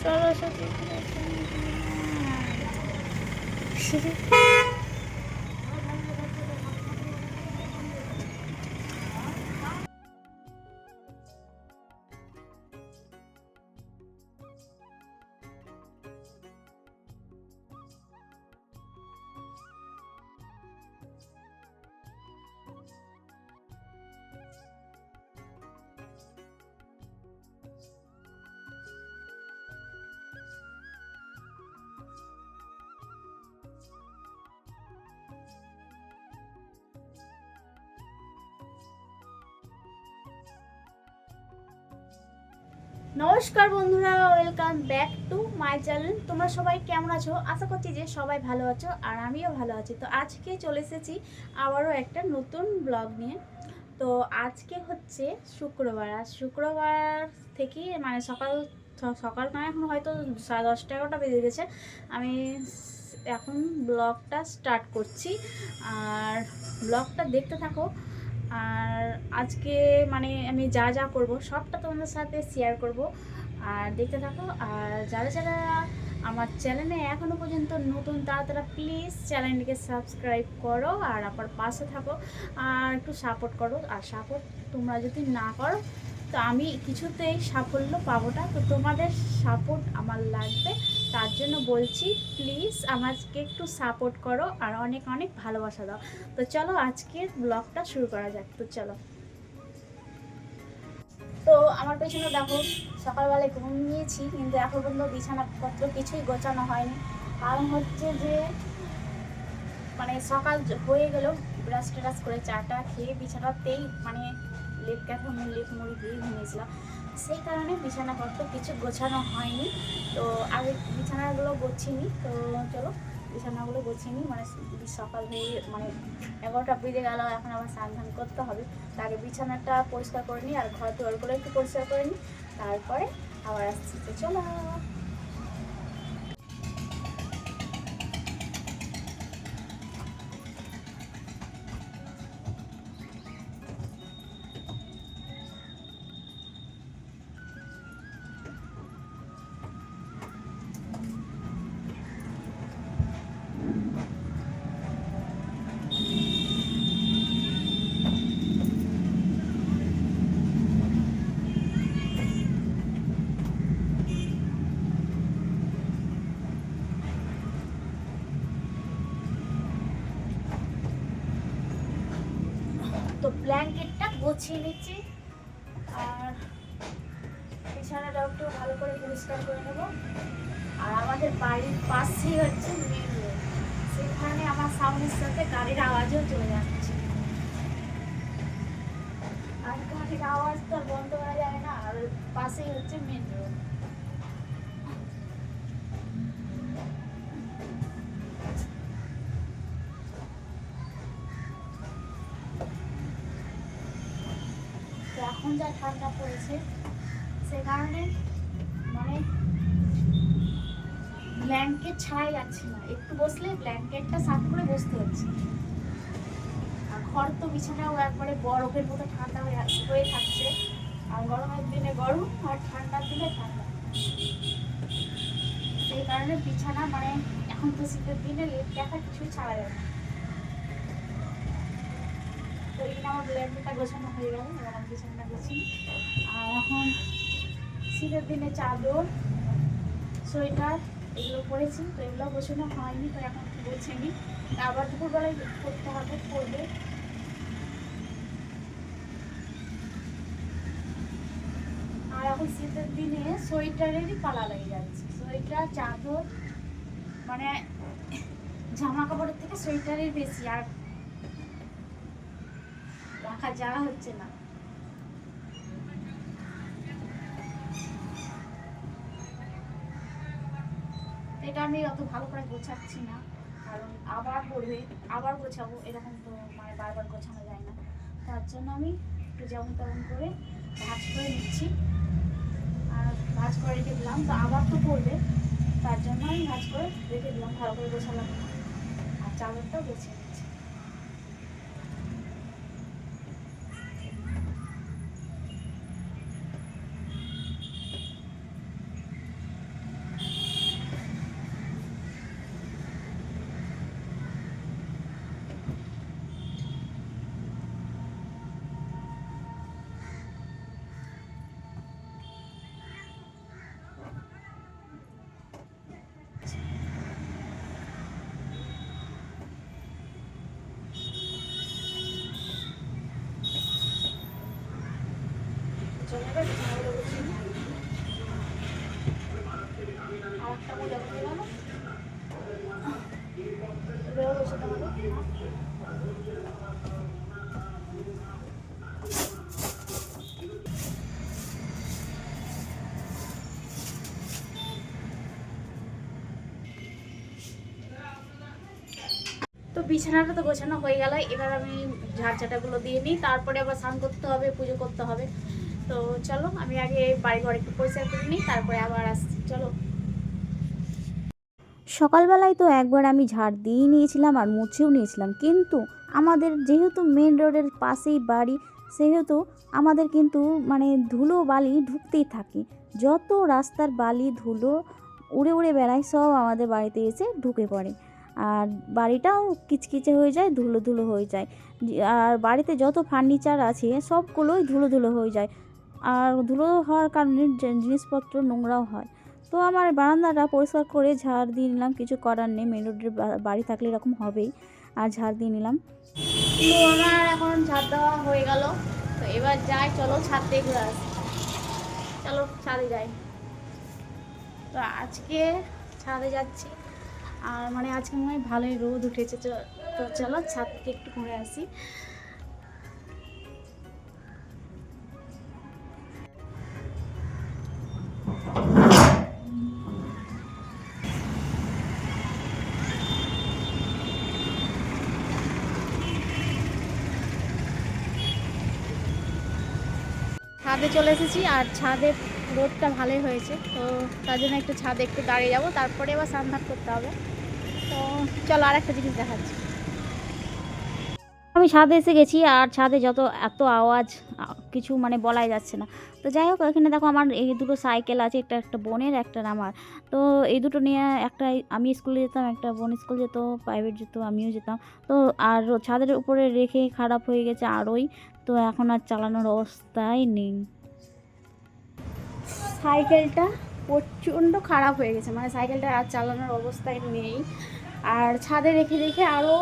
সরস্বতী নমস্কার বন্ধুরা, welcome back to my channel. তোমরা সবাই কেমন আছো? আশা করছি যে সবাই ভালো আছো আর আমিও ভালো আছি। তো আজকে চলে এসেছি আবারও একটা নতুন ব্লগ নিয়ে। তো আজকে হচ্ছে শুক্রবার। আজ শুক্রবার থেকে মানে সকাল সকাল না, এখন হয়তো 10:30 11টা বেজে গেছে। আমি এখন ব্লগটা স্টার্ট করছি আর ব্লগটা দেখতে থাকো। আর আজকে মানে আমি যা যা করব সবটা তোমাদের সাথে শেয়ার করব, আর দেখতে থাকো। আর যারা যারা আমার চ্যানেলে এখনও পর্যন্ত নতুন তারা প্লিজ চ্যানেলটিকে সাবস্ক্রাইব করো আর আমার পাশে থাকো আর একটু সাপোর্ট করো। আর সাপোর্ট তোমরা যদি না করো তো আমি কিছুতেই সাফল্য পাবো না। তো তোমাদের সাপোর্ট আমার লাগবে, তার জন্য বলছি প্লিজ আমাকে একটু সাপোর্ট করো আর অনেক অনেক ভালোবাসা দাও। তো চলো আজকের ব্লগটা শুরু করা যাক। তো চলো। তো আমার পেছনে দেখো, সকালবেলায় ঘুমিয়েছি কিন্তু এখন পর্যন্ত বিছানাপত্র কিছুই গোছানো হয়নি। কারণ হচ্ছে যে মানে সকাল হয়ে গেল, ব্রাশ ট্রাশ করে চাটা খেয়ে বিছানাতেই মানে লেপ মুড়ি দিয়ে ঘুমিয়েছিলাম। সেই কারণে বিছানাপত্র কিছু গোছানো হয়নি। তো আগে বিছানাগুলো গোছিনি। তো চলো বিছানাগুলো গোছিয়ে নিই। মানে সকাল হয়ে মানে 11টা বেজে গেল, এখন আবার স্নান ধান করতে হবে। আগে বিছানাটা পরিষ্কার করে নিই আর ঘর দুয়ারগুলো একটু পরিষ্কার করে নিই, তারপরে আবার আসছি। তো চলো। তো ব্ল্যাঙ্কেটটা গুছিয়ে নিচ্ছি আর বিছানাটাও একটু ভালো করে পরিষ্কার করে নেবো। আর আমাদের বাড়ির পাশেই হচ্ছে মেন রোড, সেখানে আমার সাউন্ডের সাথে গাড়ির আওয়াজও চলে যাচ্ছে। আর গাড়ির আওয়াজ তো বন্ধ করা যায় না, আর পাশেই হচ্ছে মেন রোড। তো এখন যা ঠান্ডা পড়েছে সে কারণে মানে ব্ল্যাঙ্কেট ছাড়াই যাচ্ছে না, একটু বসলে ব্ল্যাঙ্কেটটা সাথে করে বসতে হচ্ছে। আর ঘর তো বিছানাও একবারে বরফের মতো ঠান্ডা হয়ে থাকছে। আর গরমের দিনে গরম আর ঠান্ডার দিনে ঠান্ডা, সেই কারণে বিছানা মানে এখন তো শীতের দিনে লেপ দেখা কিছুই ছাড়া যাবে না। তো এখানে আমার ব্ল্যাঙ্কেটটা গোছানো হয়ে গেল, আমার বিছানাটা গোছানো। আর এখন শীতের দিনে চাদর সোয়েটার এগুলো পরেছি, তো এগুলো গোছানো হয়নি, তো এখন গোছেনি। আবার দুপুরবেলায় করতে হবে, করবে। আর এখন শীতের দিনে সোয়েটারেরই পালা লেগে যাচ্ছে। সোয়েটার চাদর মানে জামা কাপড়ের থেকে সোয়েটারের বেশি, আর রাখা জায়গা হচ্ছে না। এটা আমি অত ভালো করে গোছাচ্ছি না, কারণ আবার পড়বে, আবার গোছাবো, এরকম তো মানে বারবার গোছানো যায় না। তার জন্য আমি একটু যেমন তেমন করে ভাঁজ করে নিচ্ছি। আর ভাঁজ করে রেখে দিলাম, তো আবার তো পড়বে, তার জন্য আমি ভাঁজ করে রেখে দিলাম, ভালো করে গোছালাম। আর চাদরটাও গোছিয়ে নিচ্ছি। পূজা করে গেল এবারে বসাতে হবে। তো বিছানাটা তো গোছানো হয়ে গেল, এবার আমি ঝাড়ঝাটাগুলো দিয়ে নিই, তারপরে আবার স্নান করতে হবে, পুজো করতে হবে। তো চলো আমি আগে বাড়ি ঘর একটু পরিষ্কার করে নিই, তারপরে আবার আসছি, চলো। সকালবেলায় তো একবার আমি ঝাড় দিয়ে নিয়েছিলাম আর মুছেও নিয়েছিলাম, কিন্তু আমাদের যেহেতু মেন রোডের পাশেই বাড়ি, সেহেতু আমাদের কিন্তু মানে ধুলো বালি ঢুকতেই থাকে। যত রাস্তার বালি ধুলো উড়ে উড়ে বেড়ায়, সব আমাদের বাড়িতে এসে ঢুকে পড়ে, আর বাড়িটাও কিচকিচে হয়ে যায়, ধুলো ধুলো হয়ে যায়। আর বাড়িতে যত ফার্নিচার আছে সবগুলোই ধুলো ধুলো হয়ে যায়, আর ধুলো হওয়ার কারণে জিনিসপত্র নোংরাও হয়। তো আমার বারান্দাটা পরিষ্কার করে ঝাড় দিয়ে নিলাম, কিছু করার নেই, মেন রোডের বাড়ি থাকলে এরকম হবেই। আর ঝাড় দিয়ে নিলাম। তো আমার এখন ছাদ দেওয়া হয়ে গেল, তো এবার যাই, চলো ছাদ দিয়ে ঘুরে আসি, চলো ছাদে যাই। তো আজকে ছাদে যাচ্ছি, আর মানে আজকে মনে হয় ভালোই রোদ উঠেছে, তো চলো ছাদ থেকে একটু ঘুরে আসি। ছাদে চলে এসেছি, আর ছাদে রোদটা ভালোই হয়েছে, তো তার জন্য একটু ছাদে একটু দাঁড়িয়ে যাবো, তারপরে আবার স্নান ধান করতে হবে। তো চলো আর একটা জিনিস দেখাচ্ছি। আমি ছাদে এসে গেছি, আর ছাদে যত এত আওয়াজ, কিছু মানে বলাই যাচ্ছে না। তো যাই হোক, এখানে দেখো আমার এই দুটো সাইকেল আছে, একটা একটা বোনের, একটা আমার। তো এই দুটো নিয়ে, একটা আমি স্কুলে যেতাম, একটা বোন স্কুল যেত, প্রাইভেট যেত, আমিও যেতাম। তো আর ছাদের উপরে রেখে খারাপ হয়ে গেছে আরোই, তো এখন আর চালানোর অবস্থায় নেই। সাইকেলটা প্রচণ্ড খারাপ হয়ে গেছে, মানে সাইকেলটা আর চালানোর অবস্থায় নেই, আর ছাদে রেখে রেখে আরও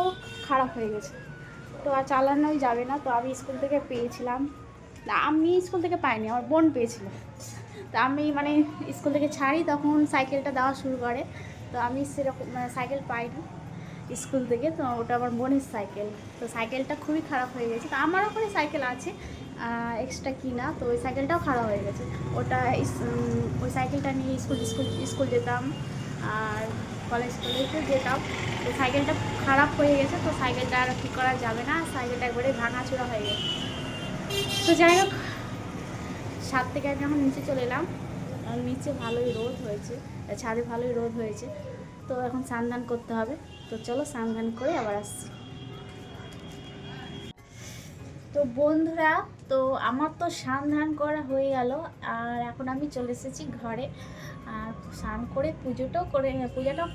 খারাপ হয়ে গেছে, তো আর চালানোই যাবে না। তো আমি স্কুল থেকে পেয়েছিলাম, না আমি স্কুল থেকে পাইনি, আমার বোন পেয়েছিল। তো আমি মানে স্কুল থেকে ছাড়ি তখন সাইকেলটা দেওয়া শুরু করে, তো আমি সেরকম মানে সাইকেল পাইনি স্কুল থেকে, তো ওটা আমার বোনের সাইকেল। তো সাইকেলটা খুবই খারাপ হয়ে গেছে, তো আমার ওখানে সাইকেল আছে এক্সট্রা কিনা, তো ওই সাইকেলটাও খারাপ হয়ে গেছে। ওটা ওই সাইকেলটা নিয়ে স্কুল যেতাম, আর কলেজে যেতাম। তো সাইকেলটা খারাপ হয়ে গেছে, তো সাইকেলটা আর ঠিক করা যাবে না, সাইকেলটা একবারে ভাঙাচোরা হয়ে গেছে। তো যাই হোক, ছাদ থেকে আমি যখন নিচে চলে এলাম, আর নিচে ভালোই রোদ হয়েছে, ছাদে ভালোই রোদ হয়েছে, তো এখন স্নান করতে হবে। তো চলো স্নান করে আবার আসছি। তো বন্ধুরা, তো আমার তো স্নান করা হয়ে গেল, আর এখন আমি চলে এসেছি ঘরে, আর স্নান করে পূজাটাও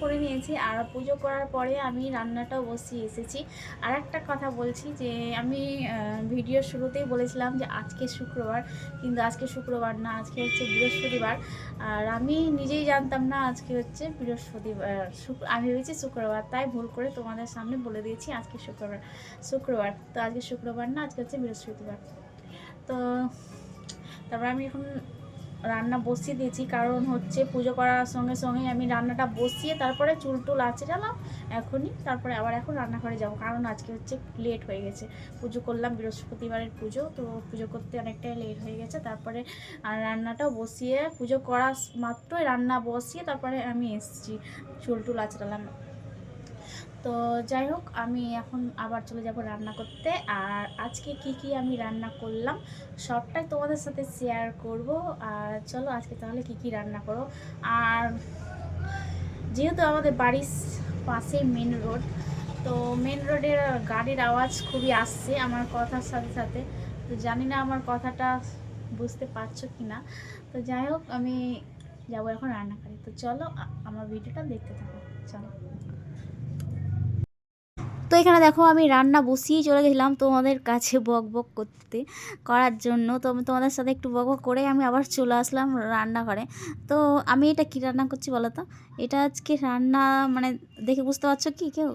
করে নিয়েছি, আর পুজো করার পরে আমি রান্নাটাও বসিয়ে এসেছি। আর একটা কথা বলছি যে আমি ভিডিওর শুরুতেই বলেছিলাম যে আজকে শুক্রবার, কিন্তু আজকে শুক্রবার না, আজকে হচ্ছে বৃহস্পতিবার। আর আমি নিজেই জানতাম না আজকে হচ্ছে বৃহস্পতিবার, আমি ভেবেছি শুক্রবার, তাই ভুল করে তোমাদের সামনে বলে দিয়েছি আজকে শুক্রবার। তো আজকে শুক্রবার না, আজকে হচ্ছে বৃহস্পতিবার। তো তারপর আমি এখন রান্না বসিয়ে দিয়েছি, কারণ হচ্ছে পুজো করার সঙ্গে সঙ্গে আমি রান্নাটা বসিয়ে তারপরে চুল টুল আঁচড়ালাম এখনই, তারপরে আবার এখন রান্নাঘরে যাবো, কারণ আজকে হচ্ছে লেট হয়ে গেছে। পুজো করলাম, বৃহস্পতিবারের পুজো, তো পুজো করতে অনেকটাই লেট হয়ে গেছে। তারপরে আর রান্নাটাও বসিয়ে, পুজো করা মাত্রই রান্না বসিয়ে তারপরে আমি এসেছি, চুল টুল আঁচড়ালাম। তো যাই হোক, আমি এখন আবার চলে যাব রান্না করতে, আর আজকে কি আমি রান্না করলাম সবটাই তোমাদের সাথে শেয়ার করব। আর চলো আজকে তাহলে কি রান্না করো। আর যেহেতু আমাদের বাড়ির পাশে মেন রোড, তো মেন রোডের গাড়ির আওয়াজ খুবই আসছে আমার কথার সাথে সাথে, তো জানি না আমার কথাটা বুঝতে পারছো কি না। তো যাই হোক, আমি যাবো এখন রান্না করি, তো চলো আমার ভিডিওটা দেখতে থাকো, চলো। তো এখানে দেখো আমি রান্না বসিয়েই চলে গেছিলাম তোমাদের কাছে বক বক করার জন্য। তো আমি তোমাদের সাথে একটু বক বক করে আমি আবার চলে আসলাম রান্নাঘরে। তো আমি এটা কী রান্না করছি বলো তো? এটা আজকে রান্না মানে দেখে বুঝতে পারছো কি কেউ?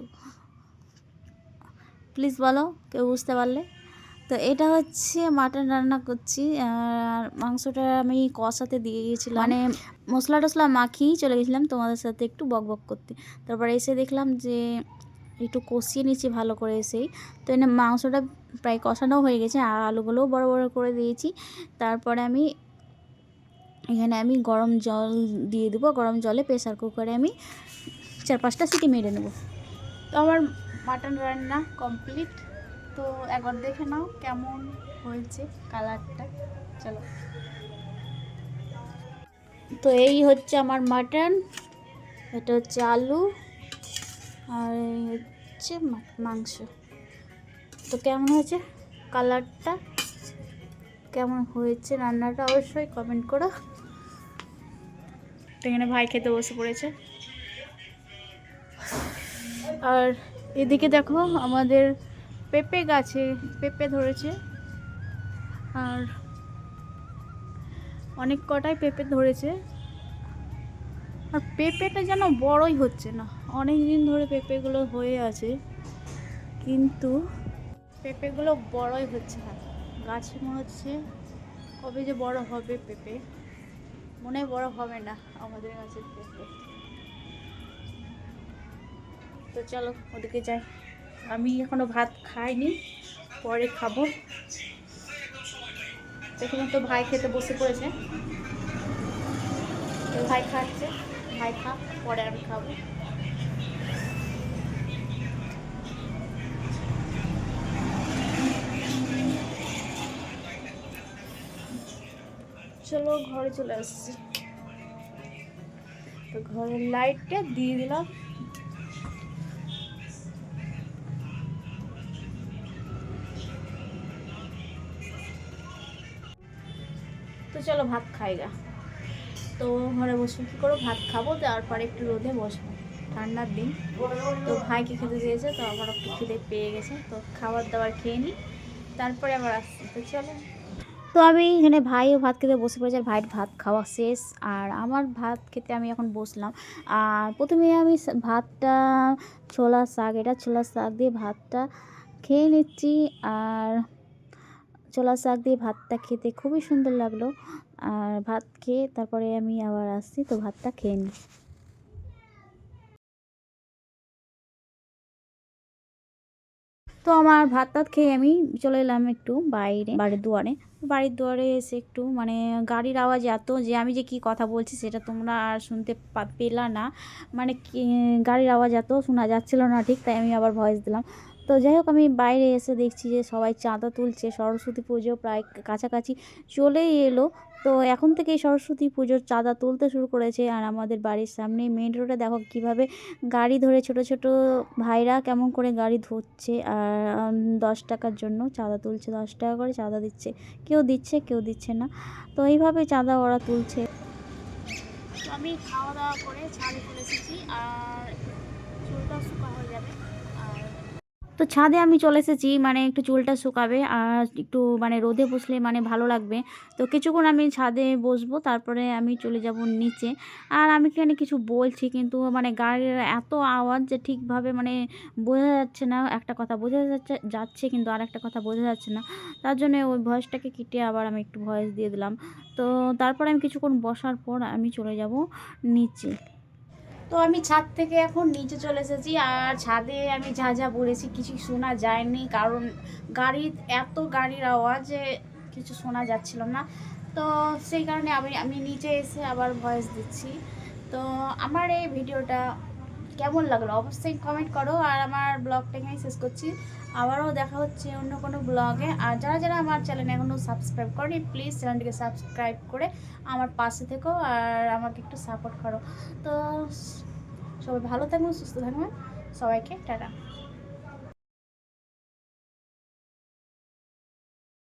প্লিজ বলো কেউ বুঝতে পারলে। তো এটা হচ্ছে মাটন রান্না করছি, আর মাংসটা আমি কষাতে দিয়ে গিয়েছিলাম, মানে মশলা টশলা মাখিয়েই চলে গেছিলাম তোমাদের সাথে একটু বক বক করতে। তারপর এসে দেখলাম যে একটু কষিয়ে নিচ্ছি ভালো করে এসেই। তো এনে মাংসটা প্রায় কষানো হয়ে গেছে, আর আলুগুলোও বড় বড় করে দিয়েছি। তারপরে এখানে আমি গরম জল দিয়ে দেবো, গরম জলে প্রেসার কুকারে আমি 4-5টা সিটি মেরে নেব। তো আমার মাটন রান্না কমপ্লিট। তো একবার দেখে নাও কেমন হয়েছে কালারটা। চলো। তো এই হচ্ছে আমার মাটন, এটা হচ্ছে আলু, আর এই হচ্ছে মাংস। তো কেমন হয়েছে কালারটা, কেমন হয়েছে রান্নাটা অবশ্যই কমেন্ট করো। তো এখানে ভাই খেতে বসে পড়েছে। আর এদিকে দেখো আমাদের পেঁপে গাছে পেঁপে ধরেছে, আর অনেক কটাই পেঁপে ধরেছে। আর পেঁপেটা যেন বড়ই হচ্ছে না, অনেক দিন ধরে পেঁপেগুলো হয়ে আছে কিন্তু পেঁপেগুলো বড়ই হচ্ছে না। গাছে মনে হচ্ছে কবে যে বড় হবে পেঁপে, মনে হয় বড় হবে না আমাদের গাছের পেঁপে। তো চলো ওদিকে যাই, আমি এখনো ভাত খাইনি, পরে খাবো। দেখুন তো ভাই খেতে বসে পড়েছে, তো ভাই খাচ্ছে, ভাই খা, পরে আমি খাবো। চলো ঘরে চলে আসছি। তো ঘরের লাইটটা দিয়ে দিলাম। তো চলো ভাত খাইগা। তো ঘরে বসে কী করো, ভাত খাবো, তারপরে একটু রোদে বসবো, ঠান্ডার দিন। তো ভাইকে খেতে দিয়েছে, তো আমার একটু খিদে পেয়ে গেছে, তো খাবার দাবার খেয়ে নিই, তারপরে আবার আসছি। তো চলো। তো আমি এখানে ভাইও ভাত খেতে বসে পড়েছি, আর ভাইয়ের ভাত খাওয়া শেষ, আর আমার ভাত খেতে আমি এখন বসলাম। আর প্রথমে আমি ভাতটা ছোলা শাক, এটা ছোলা শাক দিয়ে ভাতটা খেয়ে নিচ্ছি। আর ছোলা শাক দিয়ে ভাতটা খেতে খুবই সুন্দর লাগলো। আর ভাত খেয়ে তারপরে আমি আবার আসছি, তো ভাতটা খেয়ে নিই। তো আমার ভাত টাত খেয়ে আমি চলে এলাম একটু বাড়ির দুয়ারে। বাড়ির দুয়ারে এসে একটু মানে গাড়ির আওয়াজ এত যে আমি যে কি কথা বলছি সেটা তোমরা আর শুনতে পেলা না, মানে গাড়ির আওয়াজ এত শোনা যাচ্ছিল না ঠিক, তাই আমি আবার ভয়েস দিলাম। তো যাই হোক, আমি বাইরে এসে দেখছি যে সবাই চাঁদা তুলছে, সরস্বতী পুজো প্রায় কাছাকাছি চলেই এলো। তো এখন থেকেই সরস্বতী পুজোর চাঁদা তুলতে শুরু করেছে। আর আমাদের বাড়ির সামনে মেন রোডে দেখো কিভাবে গাড়ি ধরে ছোট ছোট ভাইরা কেমন করে গাড়ি ধরছে, আর 10 টাকার জন্য চাঁদা তুলছে, 10 টাকা করে চাঁদা দিচ্ছে, কেউ দিচ্ছে কেউ দিচ্ছে না। তো এইভাবে চাঁদা ওরা তুলছে। তো আমি খাওয়া দাওয়া করে ছাদে চলে এসেছি, আর চুলটা শুকা হয়ে যাবে। আর তো ছাদে আমি চলে এসেছি, মানে একটু চুলটা শুকাবে, আর একটু মানে রোদে বসলে মানে ভালো লাগবে। তো কিছুক্ষণ আমি ছাদে বসবো, তারপরে আমি চলে যাব নিচে। আর আমি এখানে কিছু বলছি কিন্তু মানে গাড়ির এত আওয়াজ যে ঠিকভাবে মানে বোঝা যাচ্ছে না, একটা কথা বোঝা যাচ্ছে কিন্তু আর একটা কথা বোঝা যাচ্ছে না। তার জন্য ওই ভয়েসটাকে কেটে আবার আমি একটু ভয়েস দিয়ে দিলাম। তো তারপরে আমি কিছুক্ষণ বসার পর আমি চলে যাব নিচে। তো আমি ছাদ থেকে এখন নিচে চলে এসেছি, আর ছাদে আমি যা যা বলেছি কিছু শোনা যায়নি, কারণ গাড়ির আওয়াজে কিছু শোনা যাচ্ছিল না। তো সেই কারণে আমি নিচে এসে আবার ভয়েস দিচ্ছি। তো আমার এই ভিডিওটা কেমন লাগলো অবশ্যই কমেন্ট করো, আর আমার ব্লগটা এখানেই শেষ করছি। আবারও দেখা হচ্ছে অন্য কোনো ব্লগে। আর যারা যারা আমার চ্যানেল এখনও সাবস্ক্রাইব করেনি, প্লিজ চ্যানেলটিকে সাবস্ক্রাইব করে আমার পাশে থেকো আর আমাকে একটু সাপোর্ট করো। তো সবাই ভালো থাকবেন, সুস্থ থাকবেন, সবাইকে টাটা।